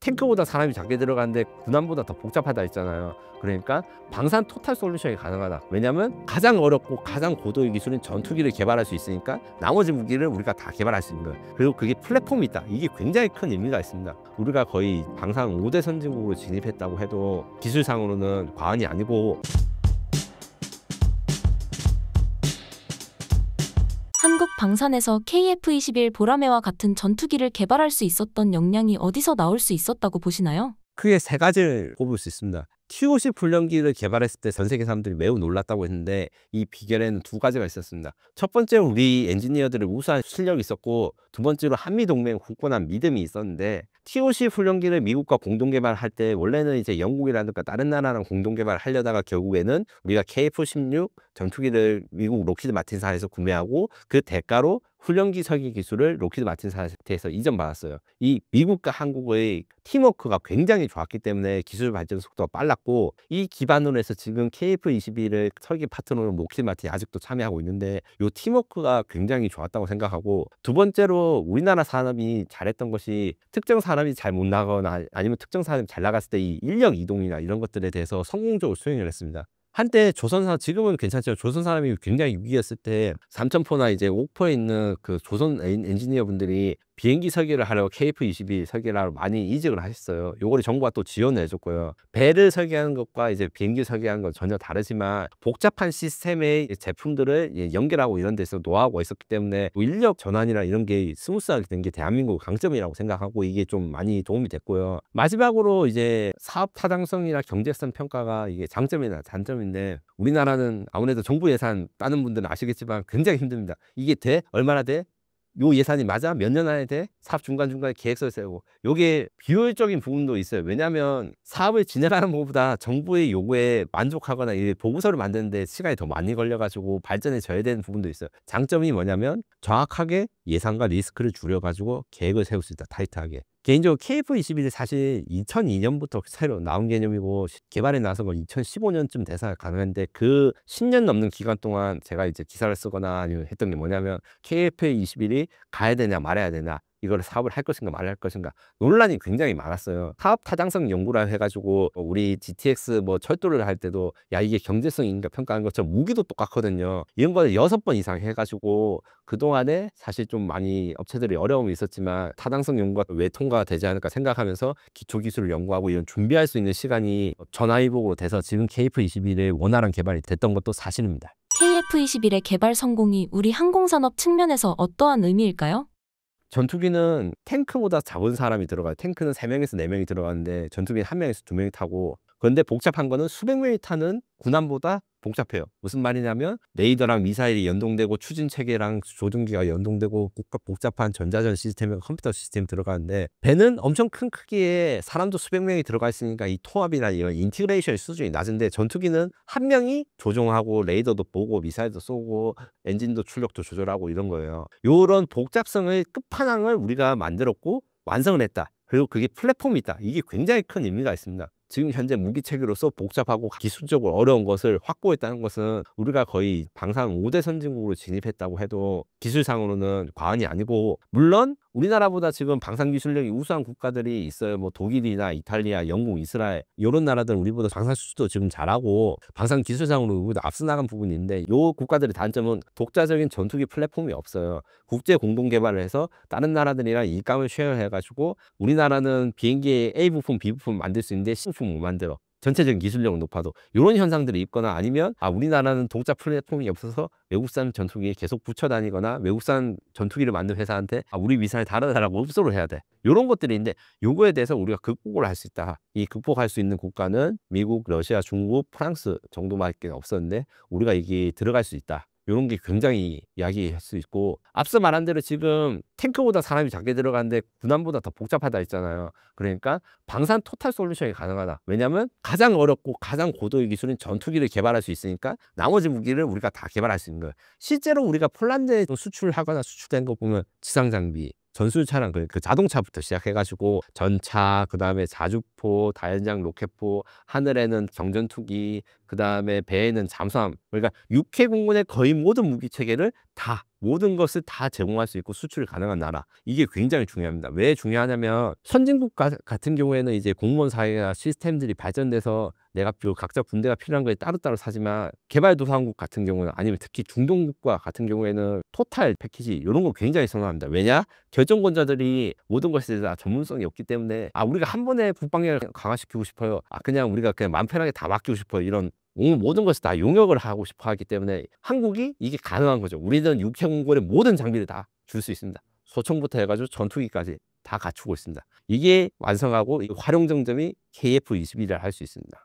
탱크보다 사람이 작게 들어가는데 군함보다 더 복잡하다 했잖아요. 그러니까 방산 토탈 솔루션이 가능하다. 왜냐하면 가장 어렵고 가장 고도의 기술인 전투기를 개발할 수 있으니까 나머지 무기를 우리가 다 개발할 수 있는 거예요. 그리고 그게 플랫폼이 있다. 이게 굉장히 큰 의미가 있습니다. 우리가 거의 방산 5대 선진국으로 진입했다고 해도 기술상으로는 과언이 아니고, 한국 방산에서 KF-21 보라매와 같은 전투기를 개발할 수 있었던 역량이 어디서 나올 수 있었다고 보시나요? 크게 세 가지를 꼽을 수 있습니다. T-50 훈련기를 개발했을 때 전 세계 사람들이 매우 놀랐다고 했는데 이 비결에는 두 가지가 있었습니다. 첫 번째로 우리 엔지니어들의 우수한 실력이 있었고, 두 번째로 한미동맹 굳건한 믿음이 있었는데, T-50 훈련기를 미국과 공동 개발할 때 원래는 이제 영국이라든가 다른 나라랑 공동 개발을 하려다가 결국에는 우리가 KF-16 전투기를 미국 록히드 마틴사에서 구매하고 그 대가로 훈련기 설계 기술을 록히드 마틴사한테서 이전받았어요. 이 미국과 한국의 팀워크가 굉장히 좋았기 때문에 기술 발전 속도가 빨랐고, 이 기반으로 해서 지금 KF-21을 설계 파트너로 록히드 마틴이 아직도 참여하고 있는데, 이 팀워크가 굉장히 좋았다고 생각하고, 두 번째로 우리나라 산업이 잘했던 것이 특정 산업이 잘 못 나가거나 아니면 특정 산업이 잘 나갔을 때 이 인력 이동이나 이런 것들에 대해서 성공적으로 수행을 했습니다. 한때 조선사, 지금은 괜찮지만 조선 사람이 굉장히 위기였을 때 삼천포나 이제 옥포에 있는 그 조선 엔지니어 분들이 비행기 설계를 하려고 KF-22 설계를 하러 많이 이직을 하셨어요. 요거를 정부가 또 지원을 해줬고요. 배를 설계하는 것과 이제 비행기 설계하는 건 전혀 다르지만 복잡한 시스템의 제품들을 연결하고 이런 데서 노하우가 있었기 때문에 인력 전환이나 이런 게 스무스하게 된 게 대한민국 강점이라고 생각하고, 이게 좀 많이 도움이 됐고요. 마지막으로 이제 사업 타당성이나 경제성 평가가 이게 장점이나 단점인데, 우리나라는 아무래도 정부 예산 따는 분들은 아시겠지만 굉장히 힘듭니다. 이게 돼? 얼마나 돼? 요 예산이 맞아? 몇 년 안에 돼? 사업 중간중간에 계획서 세우고, 요게 비효율적인 부분도 있어요. 왜냐하면 사업을 진행하는 것보다 정부의 요구에 만족하거나 이 보고서를 만드는데 시간이 더 많이 걸려가지고 발전에 저해되는 부분도 있어요. 장점이 뭐냐면 정확하게 예산과 리스크를 줄여가지고 계획을 세울 수 있다, 타이트하게. 개인적으로 KF-21이 사실 2002년부터 새로 나온 개념이고 개발에 나선 건 2015년쯤 돼서 가능한데, 그 10년 넘는 기간 동안 제가 이제 기사를 쓰거나 아니면 했던 게 뭐냐면, KF-21이 가야 되냐 말아야 되냐, 이걸 사업을 할 것인가 말할 것인가 논란이 굉장히 많았어요. 사업 타당성 연구라 해가지고 우리 GTX 뭐 철도를 할 때도 야 이게 경제성인가 평가하는 것처럼 무기도 똑같거든요. 이런 걸 6번 이상 해가지고 그동안에 사실 좀 많이 업체들이 어려움이 있었지만 타당성 연구가 왜 통과가 되지 않을까 생각하면서 기초기술을 연구하고 이런 준비할 수 있는 시간이 전화위복으로 돼서 지금 KF-21의 원활한 개발이 됐던 것도 사실입니다. KF-21의 개발 성공이 우리 항공산업 측면에서 어떠한 의미일까요? 전투기는 탱크보다 작은 사람이 들어가요. 탱크는 3명에서 4명이 들어가는데 전투기는 1명에서 2명이 타고, 그런데 복잡한 거는 수백 명이 타는 군함보다 복잡해요. 무슨 말이냐면 레이더랑 미사일이 연동되고 추진 체계랑 조종기가 연동되고 복잡한 전자전 시스템과 컴퓨터 시스템이 들어가는데, 배는 엄청 큰 크기에 사람도 수백 명이 들어가 있으니까 이 통합이나 이런 인티그레이션 수준이 낮은데, 전투기는 한 명이 조종하고 레이더도 보고 미사일도 쏘고 엔진도 출력도 조절하고 이런 거예요. 이런 복잡성의 끝판왕을 우리가 만들었고 완성을 했다. 그리고 그게 플랫폼이 있다. 이게 굉장히 큰 의미가 있습니다. 지금 현재 무기 체계로서 복잡하고 기술적으로 어려운 것을 확보했다는 것은 우리가 거의 방산 5대 선진국으로 진입했다고 해도 기술상으로는 과언이 아니고, 물론 우리나라보다 지금 방산 기술력이 우수한 국가들이 있어요. 뭐 독일이나 이탈리아, 영국, 이스라엘 이런 나라들은 우리보다 방산 수출도 지금 잘하고 방산 기술상으로 우리보다 앞서 나간 부분이 있는데, 이 국가들의 단점은 독자적인 전투기 플랫폼이 없어요. 국제 공동 개발을 해서 다른 나라들이랑 일감을 쉐어해가지고 우리나라는 비행기에 A 부품, B 부품 만들 수 있는데 C 부품 못 만들어. 전체적인 기술력은 높아도 이런 현상들이 있거나, 아니면 우리나라는 독자 플랫폼이 없어서 외국산 전투기에 계속 붙여 다니거나 외국산 전투기를 만든 회사한테 우리 미사일 다른 나라하고 흡수를 해야 돼. 이런 것들이 있는데, 요거에 대해서 우리가 극복을 할 수 있다. 이 극복할 수 있는 국가는 미국, 러시아, 중국, 프랑스 정도밖에 없었는데 우리가 이게 들어갈 수 있다. 이런 게 굉장히 이야기할 수 있고, 앞서 말한 대로 지금 탱크보다 사람이 작게 들어가는데 군함보다 더 복잡하다 했잖아요. 그러니까 방산 토탈 솔루션이 가능하다. 왜냐하면 가장 어렵고 가장 고도의 기술인 전투기를 개발할 수 있으니까 나머지 무기를 우리가 다 개발할 수 있는 거예요. 실제로 우리가 폴란드에 수출하거나 수출된 거 보면 지상 장비, 전술차량, 그 자동차부터 시작해가지고 전차, 그 다음에 자주포, 다연장 로켓포, 하늘에는 경전투기, 그다음에 배에는 잠수함. 그러니까 육해공군의 거의 모든 무기 체계를 다 모든 것을 다 제공할 수 있고 수출이 가능한 나라. 이게 굉장히 중요합니다. 왜 중요하냐면 선진국 같은 경우에는 이제 공무원 사회나 시스템들이 발전돼서 내가 각자 군대가 필요한 거에 따로따로 사지만 개발도상국 같은 경우는 아니면 특히 중동국가 같은 경우에는 토탈 패키지 이런 거 굉장히 선호합니다. 왜냐? 결정권자들이 모든 것에 대해서 전문성이 없기 때문에 우리가 한 번에 국방력을 강화시키고 싶어요. 그냥 우리가 그냥 마음 편하게 다 맡기고 싶어요. 이런 모든 것을 다 용역을 하고 싶어 하기 때문에 한국이 이게 가능한 거죠. 우리는 육해공군의 모든 장비를 다 줄 수 있습니다. 소총부터 해가지고 전투기까지 다 갖추고 있습니다. 이게 완성하고 활용 정점이 KF-21이라 할 수 있습니다.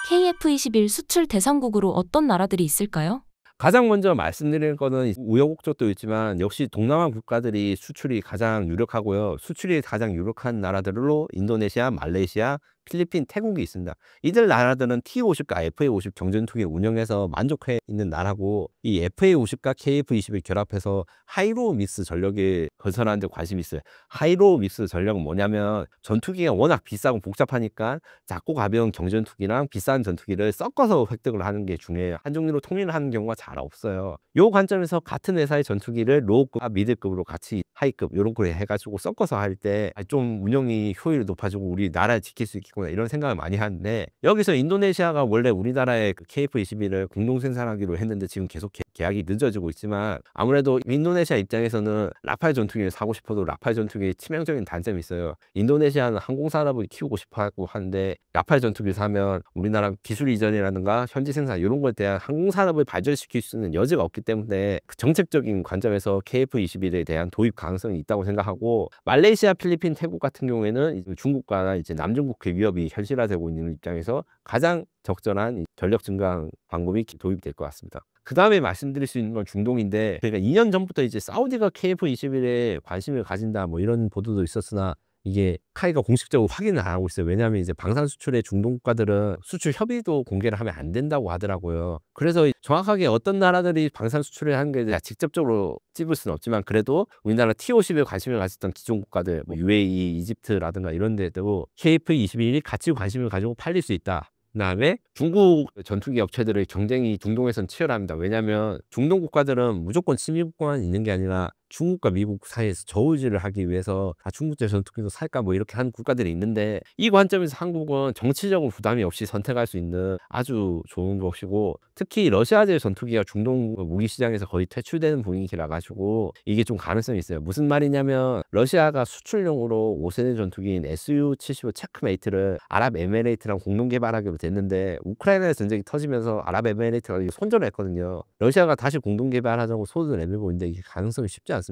KF-21 수출 대상국으로 어떤 나라들이 있을까요? 가장 먼저 말씀드릴 거는 우여곡절도 있지만 역시 동남아 국가들이 수출이 가장 유력하고요. 수출이 가장 유력한 나라들로 인도네시아, 말레이시아, 필리핀, 태국이 있습니다. 이들 나라들은 T-50과 FA-50 경전투기 운영해서 만족해 있는 나라고 이 FA-50과 KF-20을 결합해서 하이로 믹스 전력에 건설하는 데 관심이 있어요. 하이로 믹스 전력은 뭐냐면 전투기가 워낙 비싸고 복잡하니까 작고 가벼운 경전투기랑 비싼 전투기를 섞어서 획득을 하는 게 중요해요. 한 종류로 통일을 하는 경우가 잘 없어요. 요 관점에서 같은 회사의 전투기를 로우급과 미드급으로 같이 하이급 이런 거 해가지고 섞어서 할 때 좀 운영이 효율이 높아지고 우리 나라를 지킬 수 있겠구나 이런 생각을 많이 하는데 여기서 인도네시아가 원래 우리나라의 그 KF-21을 공동 생산하기로 했는데 지금 계속 계약이 늦어지고 있지만 아무래도 인도네시아 입장에서는 라팔 전투기를 사고 싶어도 라팔 전투기의 치명적인 단점이 있어요. 인도네시아는 항공산업을 키우고 싶어 하고 하는데 라팔 전투기를 사면 우리나라 기술 이전이라든가 현지 생산 이런 거에 대한 항공산업을 발전시킬 수 있는 여지가 없기 때문에 그 정책적인 관점에서 KF-21에 대한 도입 가능성이 있다고 생각하고 말레이시아, 필리핀, 태국 같은 경우에는 중국과 이제 남중국 그 위협이 현실화되고 있는 입장에서 가장 적절한 전력 증강 방법이 도입될 것 같습니다. 그 다음에 말씀드릴 수 있는 건 중동인데 그러니까 2년 전부터 이제 사우디가 KF-21에 관심을 가진다 뭐 이런 보도도 있었으나 이게 카이가 공식적으로 확인을 안 하고 있어요. 왜냐하면 이제 방산 수출의 중동 국가들은 수출 협의도 공개를 하면 안 된다고 하더라고요. 그래서 정확하게 어떤 나라들이 방산 수출을 하는 게 직접적으로 찝을 수는 없지만 그래도 우리나라 T-50에 관심을 가졌던 기존 국가들 뭐 UAE, 이집트라든가 이런 데도 KF-21이 같이 관심을 가지고 팔릴 수 있다. 그다음에 중국 전투기 업체들의 경쟁이 중동에서는 치열합니다. 왜냐하면 중동 국가들은 무조건 침입국만 있는 게 아니라 중국과 미국 사이에서 저울질을 하기 위해서 중국제 전투기도 살까 뭐 이렇게 하는 국가들이 있는데 이 관점에서 한국은 정치적으로 부담이 없이 선택할 수 있는 아주 좋은 것이고 특히 러시아제 전투기가 중동 무기 시장에서 거의 퇴출되는 분위기라 가지고 이게 좀 가능성이 있어요. 무슨 말이냐면 러시아가 수출용으로 5세대 전투기인 Su-75 체크메이트를 아랍에미레이트랑 공동 개발하기로 됐는데 우크라이나 전쟁이 터지면서 아랍에미레이트가 손절을 했거든요. 러시아가 다시 공동 개발하자고 손을 내밀고 있는데 이게 가능성이 쉽지 않습니다.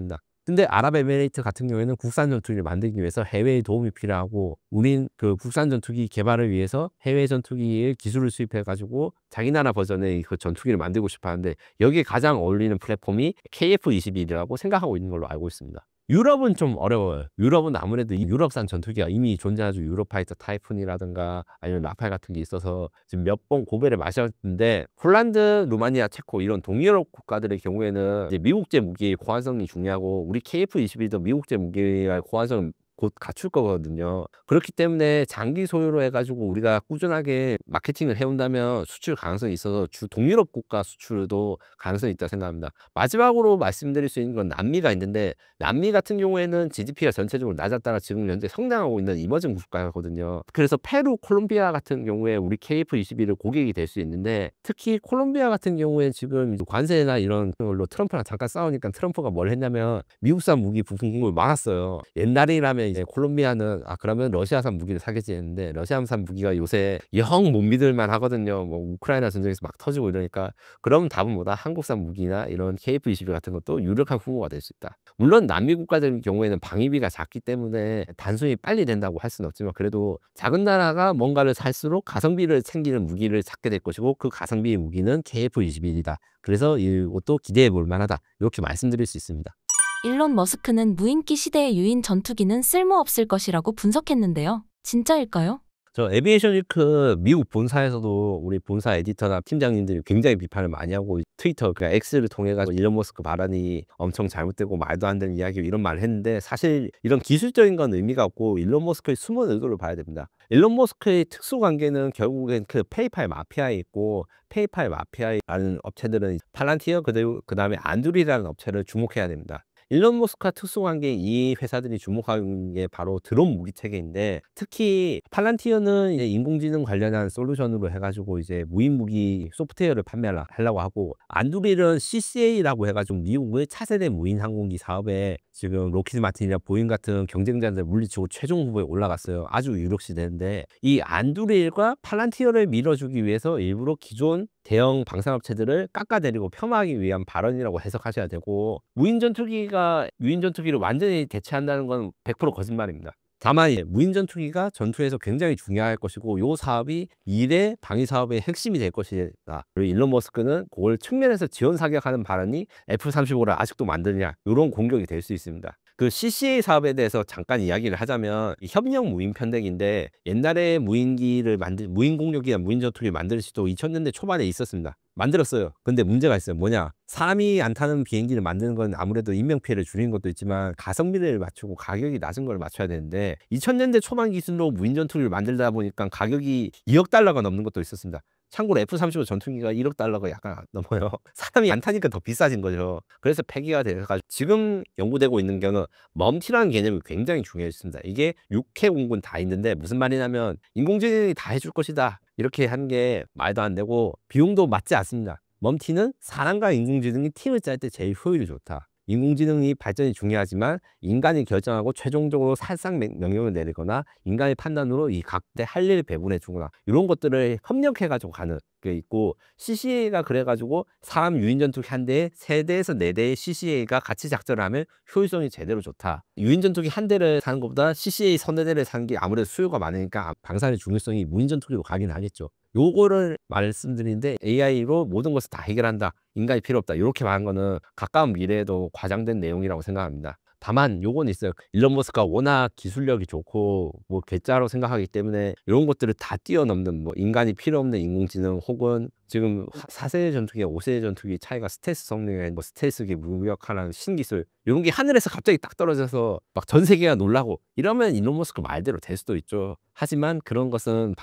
근데 아랍에미레이트 같은 경우에는 국산 전투기를 만들기 위해서 해외의 도움이 필요하고 우린 그 국산 전투기 개발을 위해서 해외 전투기의 기술을 수입해 가지고 자기 나라 버전의 그 전투기를 만들고 싶어 하는데 여기에 가장 어울리는 플랫폼이 KF-21이라고 생각하고 있는 걸로 알고 있습니다. 유럽은 좀 어려워요. 유럽은 아무래도 이 유럽산 전투기가 이미 존재하죠. 유로파이터 타이푼이라든가 아니면 라팔 같은 게 있어서 지금 몇 번 고배를 마셨는데 폴란드, 루마니아, 체코 이런 동유럽 국가들의 경우에는 이제 미국제 무기의 호환성이 중요하고 우리 KF-21도 미국제 무기의 호환성을 곧 갖출 거거든요. 그렇기 때문에 장기 소유로 해가지고 우리가 꾸준하게 마케팅을 해온다면 수출 가능성이 있어서 동유럽 국가 수출도 가능성이 있다고 생각합니다. 마지막으로 말씀드릴 수 있는 건 남미가 있는데 남미 같은 경우에는 GDP가 전체적으로 낮았다가 지금 현재 성장하고 있는 이머징 국가거든요. 그래서 페루, 콜롬비아 같은 경우에 우리 KF-21을 고객이 될 수 있는데 특히 콜롬비아 같은 경우에 지금 관세나 이런 걸로 트럼프랑 잠깐 싸우니까 트럼프가 뭘 했냐면 미국산 무기 부품 공급을 막았어요. 옛날이라면 이제 콜롬비아는 그러면 러시아산 무기를 사겠지 했는데 러시아산 무기가 요새 영 못 믿을만 하거든요. 뭐 우크라이나 전쟁에서 막 터지고 이러니까 그럼 답은 뭐다? 한국산 무기나 이런 KF-21 같은 것도 유력한 후보가 될 수 있다. 물론 남미 국가들 경우에는 방위비가 작기 때문에 단순히 빨리 된다고 할 수는 없지만 그래도 작은 나라가 뭔가를 살수록 가성비를 챙기는 무기를 찾게 될 것이고 그 가성비의 무기는 KF-21이다. 그래서 이것도 기대해 볼 만하다. 이렇게 말씀드릴 수 있습니다. 일론 머스크는 무인기 시대의 유인 전투기는 쓸모없을 것이라고 분석했는데요. 진짜일까요? 저 에비에이션 위크 미국 본사에서도 우리 본사 에디터나 팀장님들이 굉장히 비판을 많이 하고 트위터 그러니까 X를 통해 가지고 일론 머스크 발언이 엄청 잘못되고 말도 안 되는 이야기 이런 말을 했는데 사실 이런 기술적인 건 의미가 없고 일론 머스크의 숨은 의도를 봐야 됩니다. 일론 머스크의 특수 관계는 결국엔 그 페이팔 마피아에 있고 페이팔 마피아라는 업체들은 팔란티어 그다음에 안드리라는 업체를 주목해야 됩니다. 일론 머스크와 특수관계인 이 회사들이 주목하는 게 바로 드론 무기 체계인데 특히 팔란티어는 이제 인공지능 관련한 솔루션으로 해가지고 이제 무인 무기 소프트웨어를 판매하려고 하고 안두릴은 CCA라고 해가지고 미국의 차세대 무인 항공기 사업에 지금 로키드 마틴이나 보잉 같은 경쟁자들 물리치고 최종 후보에 올라갔어요. 아주 유력시되는데 이 안두릴과 팔란티어를 밀어주기 위해서 일부러 기존 대형 방산업체들을 깎아내리고 폄하하기 위한 발언이라고 해석하셔야 되고 무인 전투기가 유인 전투기를 완전히 대체한다는 건 100% 거짓말입니다. 다만 무인 전투기가 전투에서 굉장히 중요할 것이고 이 사업이 미래 방위 사업의 핵심이 될 것이다. 그리고 일론 머스크는 그걸 측면에서 지원 사격하는 발언이 F-35를 아직도 만드냐 이런 공격이 될 수 있습니다. 그 CCA 사업에 대해서 잠깐 이야기를 하자면 협력 무인 편대기인데 옛날에 무인 공격기나 무인 전투기를 만들 수도 2000년대 초반에 있었습니다. 만들었어요. 근데 문제가 있어요. 뭐냐? 사람이 안 타는 비행기를 만드는 건 아무래도 인명피해를 줄이는 것도 있지만 가성비를 맞추고 가격이 낮은 걸 맞춰야 되는데 2000년대 초반 기술로 무인 전투기를 만들다 보니까 가격이 2억 달러가 넘는 것도 있었습니다. 참고로 F-35 전투기가 1억 달러가 약간 넘어요. 사람이 안 타니까 더 비싸진 거죠. 그래서 폐기가 돼가지고 지금 연구되고 있는 경우 멈티라는 개념이 굉장히 중요했습니다. 이게 6회 공군 다 있는데 무슨 말이냐면 인공지능이 다 해줄 것이다. 이렇게 한 게 말도 안 되고 비용도 맞지 않습니다. 멈티는 사람과 인공지능이 팀을 짤 때 제일 효율이 좋다. 인공지능이 발전이 중요하지만 인간이 결정하고 최종적으로 살상 명령을 내리거나 인간의 판단으로 이 각대 할 일을 배분해 주거나 이런 것들을 협력해 가지고 가는 게 있고 CCA가 그래 가지고 사람 유인 전투기 한 대에 3대에서 4대의 CCA가 같이 작전을 하면 효율성이 제대로 좋다. 유인 전투기 한 대를 사는 것보다 CCA 서너 대를 사는 게 아무래도 수요가 많으니까 방산의 중요성이 무인 전투기로 가긴 하겠죠. 요거를 말씀드리는데 AI로 모든 것을 다 해결한다. 인간이 필요 없다. 이렇게 말한 거는 가까운 미래에도 과장된 내용이라고 생각합니다. 다만 요건 있어요. 일론 머스크가 워낙 기술력이 좋고 뭐 괴짜로 생각하기 때문에 이런 것들을 다 뛰어넘는 뭐 인간이 필요 없는 인공지능 혹은 지금 4세대 전투기와 5세대 전투기 차이가 스텔스 성능에 뭐 스텔스기 무력화라는 신기술 이런 게 하늘에서 갑자기 딱 떨어져서 막 전 세계가 놀라고 이러면 일론 머스크 말대로 될 수도 있죠. 하지만 그런 것은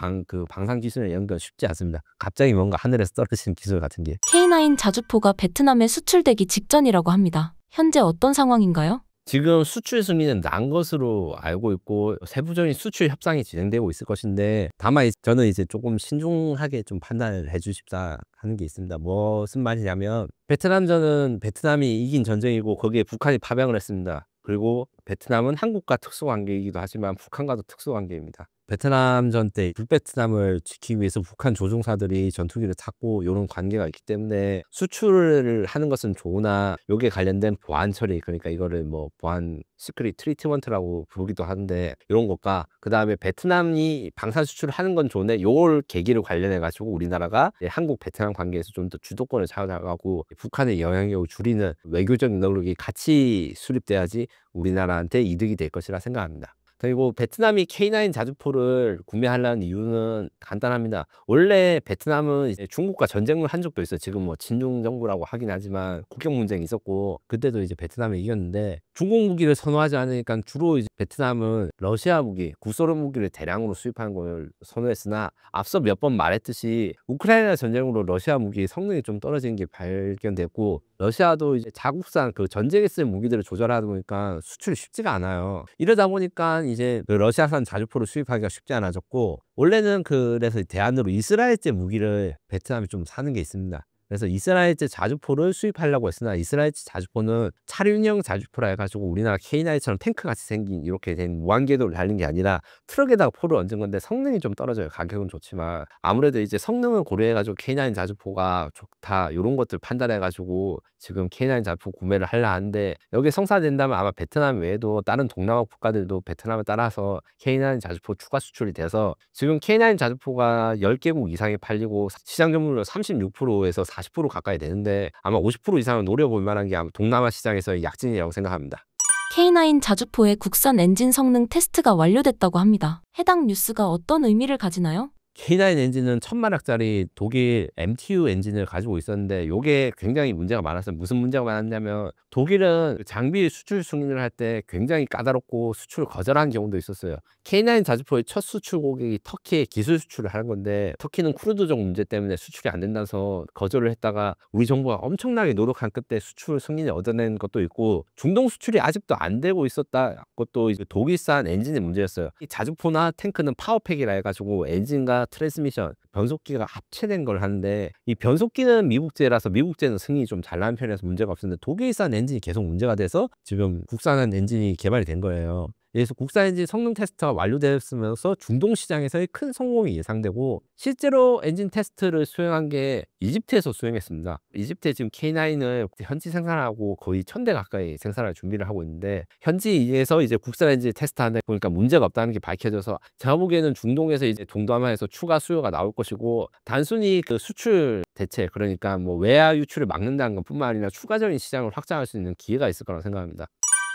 방산 기술에 연결 쉽지 않습니다. 갑자기 뭔가 하늘에서 떨어지는 기술 같은 게. K9 자주포가 베트남에 수출되기 직전이라고 합니다. 현재 어떤 상황인가요? 지금 수출 승인은 난 것으로 알고 있고 세부적인 수출 협상이 진행되고 있을 것인데 다만 저는 이제 조금 신중하게 좀 판단을 해주십사 하는 게 있습니다. 무슨 말이냐면 베트남전은 베트남이 이긴 전쟁이고 거기에 북한이 파병을 했습니다. 그리고 베트남은 한국과 특수관계이기도 하지만 북한과도 특수관계입니다. 베트남전 때 북베트남을 지키기 위해서 북한 조종사들이 전투기를 탔고 이런 관계가 있기 때문에 수출을 하는 것은 좋으나 여기에 관련된 보안 처리 그러니까 이거를 뭐 보안 시크릿 트리트먼트라고 부르기도 하는데 이런 것과 그 다음에 베트남이 방산 수출을 하는 건 좋은데 요걸 계기를 관련해 가지고 우리나라가 한국 베트남 관계에서 좀 더 주도권을 잡아가고 북한의 영향력을 줄이는 외교적인 노력이 같이 수립돼야지 우리나라한테 이득이 될 것이라 생각합니다. 그리고 베트남이 K9 자주포를 구매하려는 이유는 간단합니다. 원래 베트남은 이제 중국과 전쟁을 한 적도 있어요. 지금 뭐 친중 정부라고 하긴 하지만 국경 문제가 있었고 그때도 이제 베트남이 이겼는데 중국 무기를 선호하지 않으니까 주로 이제 베트남은 러시아 무기, 구소련 무기를 대량으로 수입하는 걸 선호했으나 앞서 몇 번 말했듯이 우크라이나 전쟁으로 러시아 무기 성능이 좀 떨어지는 게 발견됐고 러시아도 이제 자국산 그 전쟁에 쓸 무기들을 조절하다 보니까 수출이 쉽지가 않아요. 이러다 보니까 이제 그 러시아산 자주포를 수입하기가 쉽지 않아졌고 원래는 그래서 대안으로 이스라엘제 무기를 베트남이 좀 사는 게 있습니다. 그래서 이스라엘제 자주포를 수입하려고 했으나 이스라엘제 자주포는 차륜형 자주포라 해가지고 우리나라 K9처럼 탱크같이 생긴 이렇게 된 무한궤도를 달린 게 아니라 트럭에다가 포를 얹은 건데 성능이 좀 떨어져요. 가격은 좋지만 아무래도 이제 성능을 고려해가지고 K9 자주포가 좋다 이런 것들 판단해가지고 지금 K9 자주포 구매를 하려 하는데 여기 성사된다면 아마 베트남 외에도 다른 동남아 국가들도 베트남을 따라서 K9 자주포 추가 수출이 돼서 지금 K9 자주포가 10개국 이상이 팔리고 시장 점유율 36%에서 40% 가까이 되는데 아마 50% 이상은 노려볼 만한 게 아마 동남아 시장에서의 약진이라고 생각합니다. K9 자주포의 국산 엔진 성능 테스트가 완료됐다고 합니다. 해당 뉴스가 어떤 의미를 가지나요? K9 엔진은 1000마력짜리 독일 MTU 엔진을 가지고 있었는데 이게 굉장히 문제가 많았어요. 무슨 문제가 많았냐면 독일은 장비 수출 승인을 할 때 굉장히 까다롭고 수출을 거절한 경우도 있었어요. K9 자주포의 첫 수출 고객이 터키에 기술 수출을 하는 건데 터키는 쿠르드족 문제 때문에 수출이 안 된다서 거절을 했다가 우리 정부가 엄청나게 노력한 끝에 수출 승인을 얻어낸 것도 있고 중동 수출이 아직도 안 되고 있었다 것도 이제 독일산 엔진의 문제였어요. 이 자주포나 탱크는 파워팩이라 해가지고 엔진과 트랜스미션, 변속기가 합체된 걸 하는데 이 변속기는 미국제라서 미국제는 승인이 좀 잘 나는 편이라서 문제가 없었는데 독일산 엔진이 계속 문제가 돼서 지금 국산 엔진이 개발이 된 거예요. 그래서 국산 엔진 성능 테스트가 완료되었으면서 중동 시장에서의 큰 성공이 예상되고 실제로 엔진 테스트를 수행한 게 이집트에서 수행했습니다. 이집트에 지금 K9을 현지 생산하고 거의 1000대 가까이 생산할 준비를 하고 있는데 현지에서 이제 국산 엔진 테스트하는데 보니까 문제가 없다는 게 밝혀져서 제가 보기에는 중동에서 이제 동남아에서 추가 수요가 나올 것이고 단순히 그 수출 대책 그러니까 뭐 외화 유출을 막는다는 것뿐만 아니라 추가적인 시장을 확장할 수 있는 기회가 있을 거라고 생각합니다.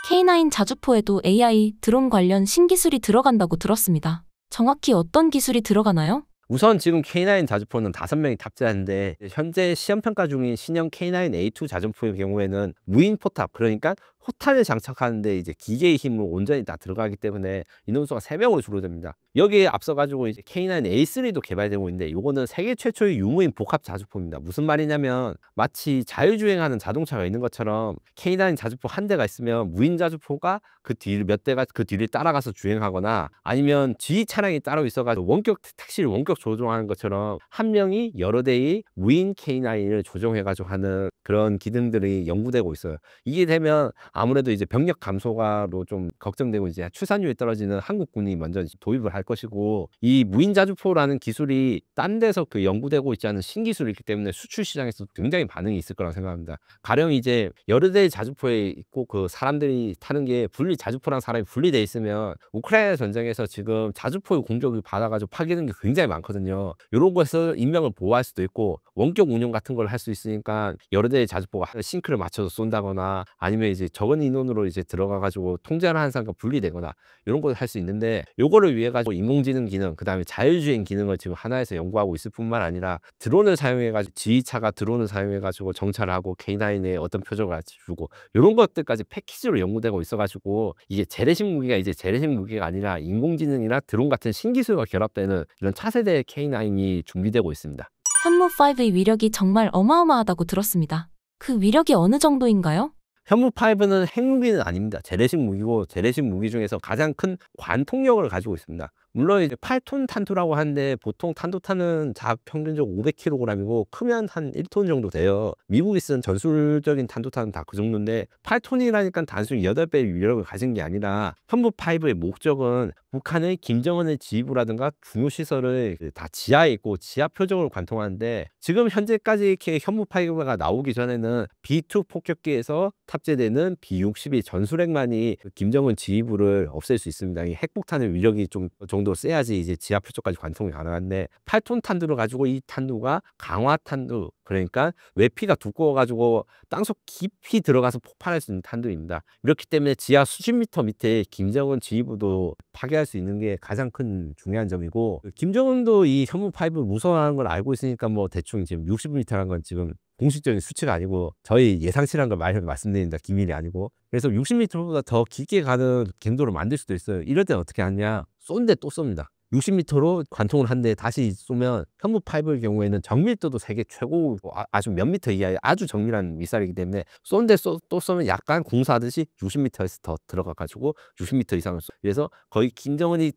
K9 자주포에도 AI, 드론 관련 신기술이 들어간다고 들었습니다. 정확히 어떤 기술이 들어가나요? 우선 지금 K9 자주포는 5명이 탑재하는데 현재 시험평가 중인 신형 K9A2 자주포의 경우에는 무인 포탑 그러니까 포탄을 장착하는데 이제 기계의 힘으로 온전히 다 들어가기 때문에 인원수가 3명으로 줄어듭니다. 여기에 앞서가지고 이제 K9A3도 개발되고 있는데 이거는 세계 최초의 유무인 복합 자주포입니다. 무슨 말이냐면 마치 자율주행하는 자동차가 있는 것처럼 K9 자주포 한 대가 있으면 무인 자주포가 그 뒤를 몇 대가 그 뒤를 따라가서 주행하거나 아니면 지휘 차량이 따로 있어가지고 원격 택시를 원격 조종하는 것처럼 한 명이 여러 대의 무인 K9을 조종해가지고 하는 그런 기능들이 연구되고 있어요. 이게 되면 아무래도 이제 병력 감소가로 좀 걱정되고 이제 출산율이 떨어지는 한국군이 먼저 도입을 할 것이고 이 무인 자주포라는 기술이 딴 데서 그 연구되고 있지 않은 신기술이기 때문에 수출 시장에서 굉장히 반응이 있을 거라고 생각합니다. 가령 이제 여러 대의 자주포에 있고 그 사람들이 타는 게 자주포랑 사람이 분리돼 있으면 우크라이나 전쟁에서 지금 자주포의 공격을 받아가지고 파괴되는 게 굉장히 많거든요. 이런 것에서 인명을 보호할 수도 있고 원격 운용 같은 걸 할 수 있으니까 여러 대의 자주포가 싱크를 맞춰서 쏜다거나 아니면 이제 적은 인원으로 이제 들어가가지고 통제를 하는 사람과 분리되거나 이런 걸 할 수 있는데 요거를 위해 가지고 인공지능 기능 그다음에 자율주행 기능을 지금 하나에서 연구하고 있을 뿐만 아니라 드론을 사용해 가지고 지휘차가 드론을 사용해 가지고 정찰을 하고 K9에 어떤 표적을 주고 이런 것들까지 패키지로 연구되고 있어 가지고 이게 재래식 무기가 이제 재래식 무기가 아니라 인공지능이나 드론 같은 신기술과 결합되는 이런 차세대 K9이 준비되고 있습니다. 현무5의 위력이 정말 어마어마하다고 들었습니다. 그 위력이 어느 정도인가요? 현무5는 핵무기는 아닙니다. 재래식 무기고 재래식 무기 중에서 가장 큰 관통력을 가지고 있습니다. 물론 이제 8톤 탄두라고 하는데 보통 탄두탄은 자 평균적 500kg이고 크면 한 1톤 정도 돼요. 미국이 쓴 전술적인 탄두탄은 다 그 정도인데 8톤이라니까 단순히 8배의 위력을 가진 게 아니라 현무5의 목적은 북한의 김정은의 지휘부라든가 중요 시설을 다 지하에 있고 지하 표적을 관통하는데 지금 현재까지 이렇게 현무5가 나오기 전에는 B2 폭격기에서 탑재되는 B-62 전술핵만이 김정은 지휘부를 없앨 수 있습니다. 이 핵폭탄의 위력이 좀 정도 세야지 이제 지하 표적까지 관통이 가능한데 8톤 탄두를 가지고 이 탄두가 강화 탄두 그러니까 외피가 두꺼워가지고 땅속 깊이 들어가서 폭발할 수 있는 탄두입니다. 이렇기 때문에 지하 수십 미터 밑에 김정은 지휘부도 파괴할 수 있는 게 가장 큰 중요한 점이고 김정은도 이 현무5 무서워하는 걸 알고 있으니까 뭐 대충 지금 60m라는 건 지금 공식적인 수치가 아니고 저희 예상치라는 걸 말씀드립니다. 기밀이 아니고. 그래서 60m보다 더 길게 가는 갱도를 만들 수도 있어요. 이럴 때는 어떻게 하냐? 쏜데 또 쏩니다. 60m로 관통을 한데 다시 쏘면 현무5의 경우에는 정밀도도 세계 최고 아주 몇 미터 이하의 아주 정밀한 미사일이기 때문에 쏜데 또 쏘면 약간 공사하듯이 60m에서 더 들어가가지고 60m 이상을 쏘. 그래서 거의 김정은이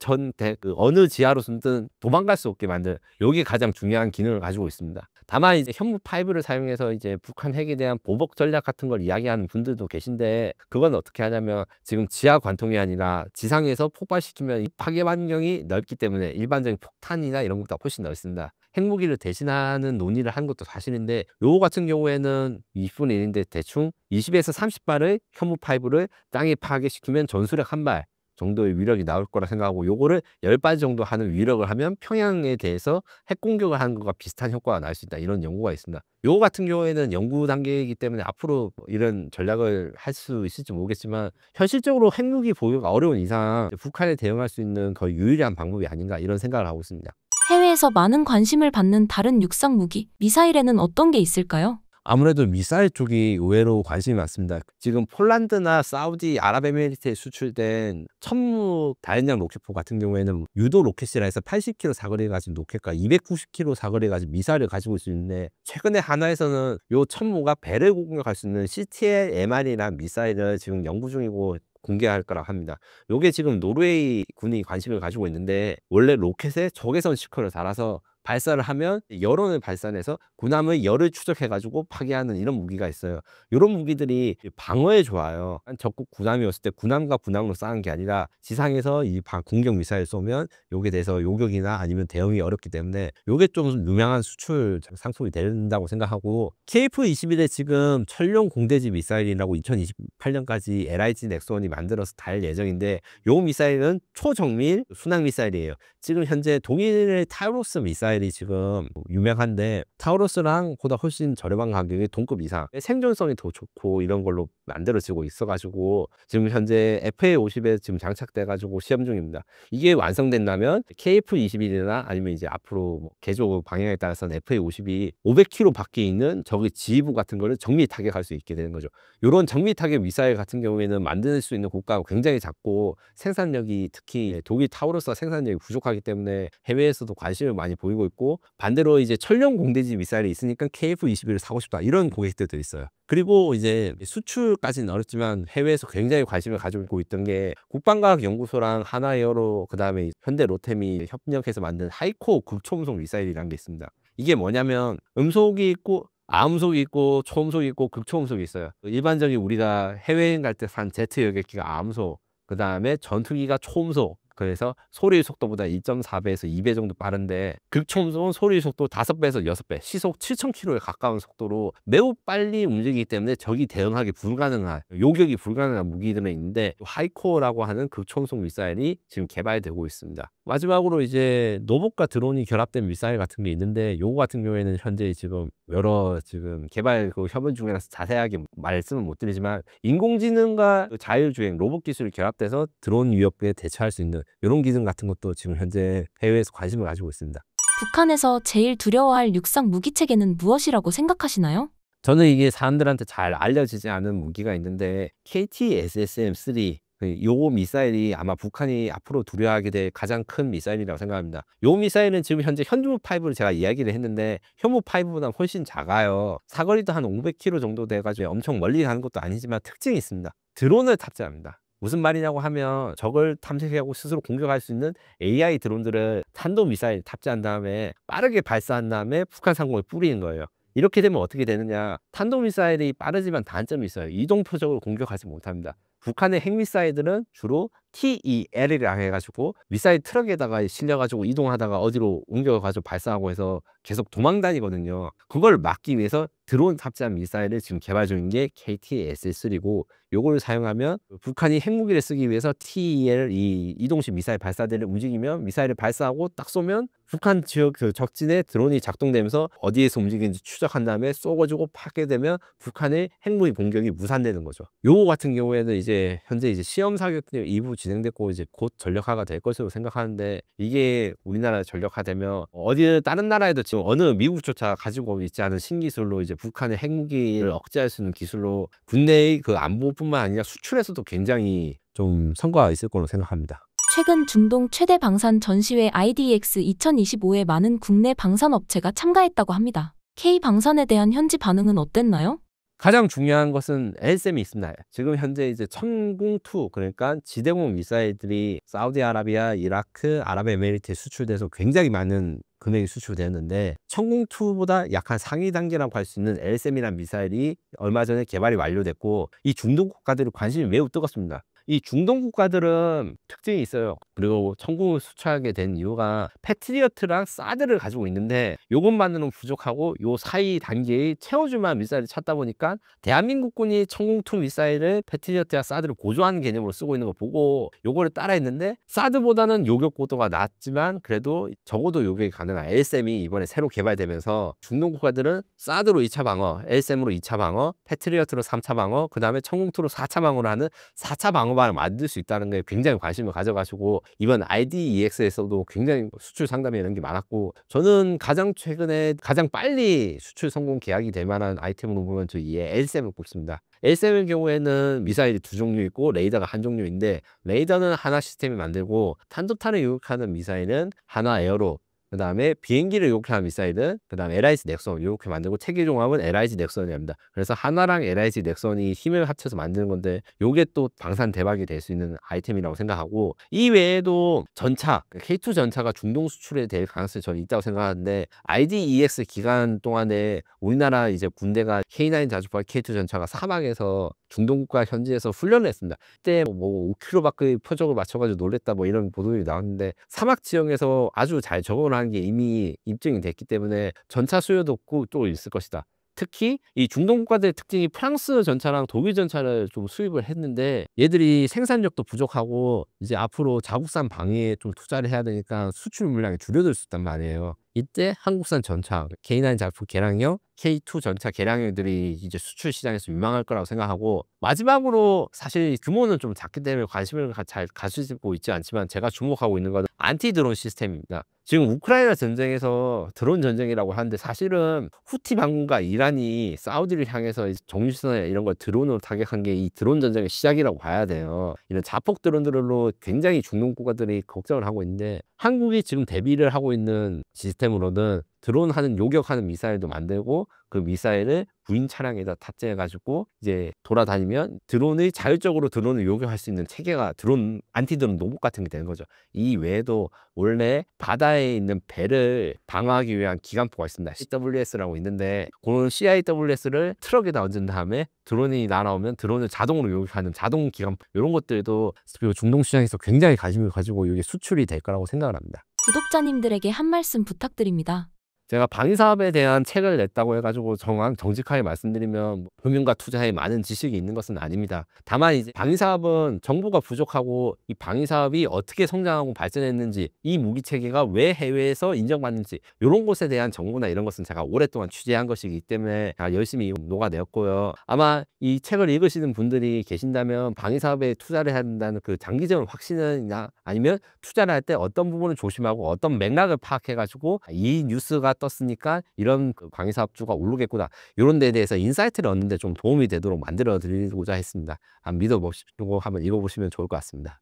그 어느 지하로 쏘든 도망갈 수 없게 만든 여기 가장 중요한 기능을 가지고 있습니다. 다만 이제 현무5를 사용해서 이제 북한 핵에 대한 보복 전략 같은 걸 이야기하는 분들도 계신데 그건 어떻게 하냐면 지금 지하 관통이 아니라 지상에서 폭발시키면 이 파괴 반경이 넓기 때문에 일반적인 폭탄이나 이런 것보다 훨씬 넓습니다. 핵무기를 대신하는 논의를 한 것도 사실인데 요 같은 경우에는 2분의 1인데 대충 20에서 30발의 현무5를 땅에 파괴시키면 전술핵 한 발 정도의 위력이 나올 거라 생각하고 요거를 10발 정도 하는 위력을 하면 평양에 대해서 핵 공격을 하는 것과 비슷한 효과가 날 수 있다. 이런 연구가 있습니다. 요거 같은 경우에는 연구 단계이기 때문에 앞으로 이런 전략을 할 수 있을지 모르겠지만 현실적으로 핵무기 보유가 어려운 이상 북한에 대응할 수 있는 거의 유일한 방법이 아닌가 이런 생각을 하고 있습니다. 해외에서 많은 관심을 받는 다른 육상 무기, 미사일에는 어떤 게 있을까요? 아무래도 미사일 쪽이 의외로 관심이 많습니다. 지금 폴란드나 사우디 아랍에미리트에 수출된 천무 다연장 로켓포 같은 경우에는 유도 로켓이라 해서 80km 사거리를 가진 로켓과 290km 사거리를 가진 미사일을 가지고 있는데 최근에 하나에서는 요 천무가 배를 공격할 수 있는 CTLMR이라는 미사일을 지금 연구 중이고 공개할 거라고 합니다. 요게 지금 노르웨이 군이 관심을 가지고 있는데 원래 로켓에 적외선 시커를 달아서 발사를 하면 여론을 발산해서 군함의 열을 추적해 가지고 파괴하는 이런 무기가 있어요. 요런 무기들이 방어에 좋아요. 적국 군함이었을 때 군함과 군함으로 싸우는 게 아니라 지상에서 이 공격 미사일 쏘면 요게 돼서 요격이나 아니면 대응이 어렵기 때문에 요게 좀 유명한 수출 상품이 된다고 생각하고 KF-21에 지금 천룡 공대지 미사일이라고 2028년까지 LIG 넥스원이 만들어서 달 예정인데 요 미사일은 초정밀 순항 미사일이에요. 지금 현재 독일의 타우루스 미사일이 지금 유명한데 타우루스랑 보다 훨씬 저렴한 가격에 동급 이상 생존성이 더 좋고 이런 걸로 만들어지고 있어가지고 지금 현재 FA-50에 지금 장착돼가지고 시험 중입니다. 이게 완성된다면 KF-21이나 아니면 이제 앞으로 개조 방향에 따라서는 FA-50이 500km 밖에 있는 적의 지휘부 같은 거를 정밀 타격할 수 있게 되는 거죠. 이런 정밀 타격 미사일 같은 경우에는 만들 수 있는 국가가 굉장히 작고 생산력이 특히 독일 타우루스가 생산력이 부족하기 때문에 해외에서도 관심을 많이 보이고 있고 반대로 이제 천령 공대지 미사일이 있으니까 KF-21을 사고 싶다 이런 고객들도 있어요. 그리고 이제 수출까지는 어렵지만 해외에서 굉장히 관심을 가지고 있던 게 국방과학연구소랑 하나에어로 그다음에 현대 로템이 협력해서 만든 하이코 극초음속 미사일이라는 게 있습니다. 이게 뭐냐면 음속이 있고 암속이 있고 초음속이 있고 극초음속이 있어요. 일반적인 우리가 해외여행 갈 때 산 제트 여객기가 암속, 그 다음에 전투기가 초음속. 그래서 소리 속도보다 1.4배에서 2배 정도 빠른데 극초음속은 소리 속도 5배에서 6배, 시속 7,000km에 가까운 속도로 매우 빨리 움직이기 때문에 적이 대응하기 불가능한, 요격이 불가능한 무기들은 있는데 하이코어라고 하는 극초음속 미사일이 지금 개발되고 있습니다. 마지막으로 이제 로봇과 드론이 결합된 미사일 같은 게 있는데 요거 같은 경우에는 현재 지금 여러 지금 개발 협업 중이라서 자세하게 말씀은 못 드리지만 인공지능과 자율주행 로봇 기술이 결합돼서 드론 위협에 대처할 수 있는 이런 기능 같은 것도 지금 현재 해외에서 관심을 가지고 있습니다. 북한에서 제일 두려워할 육상 무기 체계는 무엇이라고 생각하시나요? 저는 이게 사람들한테 잘 알려지지 않은 무기가 있는데 KT-SSM-3 요 미사일이 아마 북한이 앞으로 두려워하게 될 가장 큰 미사일이라고 생각합니다. 요 미사일은 지금 현재 현무5를 제가 이야기를 했는데 현무5보다 훨씬 작아요. 사거리도 한 500km 정도 돼가지고 엄청 멀리 가는 것도 아니지만 특징이 있습니다. 드론을 탑재합니다. 무슨 말이냐고 하면 적을 탐색하고 스스로 공격할 수 있는 AI 드론들을 탄도미사일 탑재한 다음에 빠르게 발사한 다음에 북한 상공에 뿌리는 거예요. 이렇게 되면 어떻게 되느냐, 탄도미사일이 빠르지만 단점이 있어요. 이동표적으로 공격하지 못합니다. 북한의 핵미사일들은 주로 TEL이라고 해가지고 미사일 트럭에다가 실려가지고 이동하다가 어디로 옮겨가지고 발사하고 해서 계속 도망 다니거든요. 그걸 막기 위해서 드론 탑재한 미사일을 지금 개발 중인 게 KT-SL3고 요걸 사용하면 북한이 핵무기를 쓰기 위해서 TEL 이 이동식 미사일 발사대를 움직이면 미사일을 발사하고 딱 쏘면 북한 지역 그 적진에 드론이 작동되면서 어디에서 움직이는지 추적한 다음에 쏘가지고 파괴되면 북한의 핵무기 공격이 무산되는 거죠. 요거 같은 경우에는 이제 현재 이제 시험 사격들이 일부 진행됐고 이제 곧 전력화가 될 것으로 생각하는데 이게 우리나라 전력화되면 어디 다른 나라에도 지금 어느 미국조차 가지고 있지 않은 신기술로 이제 북한의 핵무기를 억제할 수 있는 기술로 국내의 그 안보뿐만 아니라 수출에서도 굉장히 좀 성과가 있을 거로 생각합니다. 최근 중동 최대 방산 전시회 IDX 2025에 많은 국내 방산업체가 참가했다고 합니다. K방산에 대한 현지 반응은 어땠나요? 가장 중요한 것은 LSM이 있습니다. 지금 현재 이제 천궁2 그러니까 지대공 미사일들이 사우디아라비아, 이라크, 아랍에미리트에 수출돼서 굉장히 많은 금액이 수출되었는데 천궁2보다 약한 상위 단계라고 할 수 있는 LSM이라는 미사일이 얼마 전에 개발이 완료됐고 이 중동 국가들의 관심이 매우 뜨겁습니다. 이 중동 국가들은 특징이 있어요. 그리고 천국을 수출하게 된 이유가 패트리어트랑 사드를 가지고 있는데 요것만으로는 부족하고 요 사이 단계에 채워줄 만한 미사일을 찾다 보니까 대한민국군이 천궁2 미사일을 패트리어트와 사드를 고조하는 개념으로 쓰고 있는 거 보고 요거를 따라 했는데 사드보다는 요격 고도가 낮지만 그래도 적어도 요격이 가능한 LSM이 이번에 새로 개발되면서 중동 국가들은 사드로 2차 방어, LSM으로 2차 방어, 패트리어트로 3차 방어, 그 다음에 천궁2로 4차 방어를 하는 4차 방어반을 만들 수 있다는 게 굉장히 관심을 가져가지고 이번 IDEX에서도 굉장히 수출 상담이 이런 게 많았고, 저는 가장 최근에 가장 빨리 수출 성공 계약이 될 만한 아이템으로 보면 저 이 LSM을 꼽습니다. LSM의 경우에는 미사일이 2종류 있고 레이더가 1종류인데, 레이더는 하나 시스템이 만들고 탄도탄을 요격하는 미사일은 하나 에어로, 그 다음에 비행기를 요격하는 미사일은 그 다음에 LIG 넥선 이렇게 만들고, 체계 종합은 LIG 넥선이랍니다. 그래서 하나랑 LIG 넥선이 힘을 합쳐서 만드는 건데 요게 또 방산 대박이 될 수 있는 아이템이라고 생각하고, 이 외에도 전차 K2 전차가 중동 수출에 될 가능성이 저는 있다고 생각하는데, IDEX 기간 동안에 우리나라 이제 군대가 K9 자주포 K2 전차가 사막에서 중동 국가 현지에서 훈련을 했습니다. 그때 뭐 5km 밖의 표적을 맞춰가지고 놀랬다 뭐 이런 보도들이 나왔는데, 사막 지형에서 아주 잘 적응하는 게 이미 입증이 됐기 때문에 전차 수요도 또 있을 것이다. 특히 이 중동 국가들의 특징이 프랑스 전차랑 독일 전차를 좀 수입을 했는데 얘들이 생산력도 부족하고 이제 앞으로 자국산 방위에 좀 투자를 해야 되니까 수출 물량이 줄어들 수 있단 말이에요. 이때 한국산 전차 K9 자포 개량형, K2 전차 개량형들이 이제 수출 시장에서 유망할 거라고 생각하고, 마지막으로 사실 규모는 좀 작기 때문에 관심을 잘 가지고 있지 않지만 제가 주목하고 있는 건 안티 드론 시스템입니다. 지금 우크라이나 전쟁에서 드론 전쟁이라고 하는데 사실은 후티 반군과 이란이 사우디를 향해서 정유선이나 이런 걸 드론으로 타격한 게 이 드론 전쟁의 시작이라고 봐야 돼요. 이런 자폭 드론들로 굉장히 중동 국가들이 걱정을 하고 있는데, 한국이 지금 대비를 하고 있는 시스템으로는 드론 하는 요격하는 미사일도 만들고 그 미사일을 무인 차량에다 탑재해 가지고 이제 돌아다니면 드론이 자율적으로 드론을 요격할 수 있는 체계가 드론 안티드론 로봇 같은 게 되는 거죠. 이 외에도 원래 바다에 있는 배를 방어하기 위한 기관포가 있습니다. CWS라고 있는데 그런 CIWS를 트럭에다 얹은 다음에 드론이 날아오면 드론을 자동으로 요격하는 자동 기관포, 이런 것들도 중동 시장에서 굉장히 관심을 가지고 이게 수출이 될 거라고 생각을 합니다. 구독자님들에게 한 말씀 부탁드립니다. 제가 방위사업에 대한 책을 냈다고 해가지고 정직하게 말씀드리면 금융과 투자에 많은 지식이 있는 것은 아닙니다. 다만 이제 방위사업은 정보가 부족하고 이 방위사업이 어떻게 성장하고 발전했는지, 이 무기체계가 왜 해외에서 인정받는지 이런 것에 대한 정보나 이런 것은 제가 오랫동안 취재한 것이기 때문에 열심히 녹아내었고요. 아마 이 책을 읽으시는 분들이 계신다면 방위사업에 투자를 해야 된다는 그 장기적인 확신이나 아니면 투자를 할 때 어떤 부분을 조심하고 어떤 맥락을 파악해가지고 이 뉴스가 떴으니까 이런 방위사업주가 오르겠구나, 이런 데에 대해서 인사이트를 얻는 데 좀 도움이 되도록 만들어 드리고자 했습니다. 한번 믿어보시고 한번 읽어보시면 좋을 것 같습니다.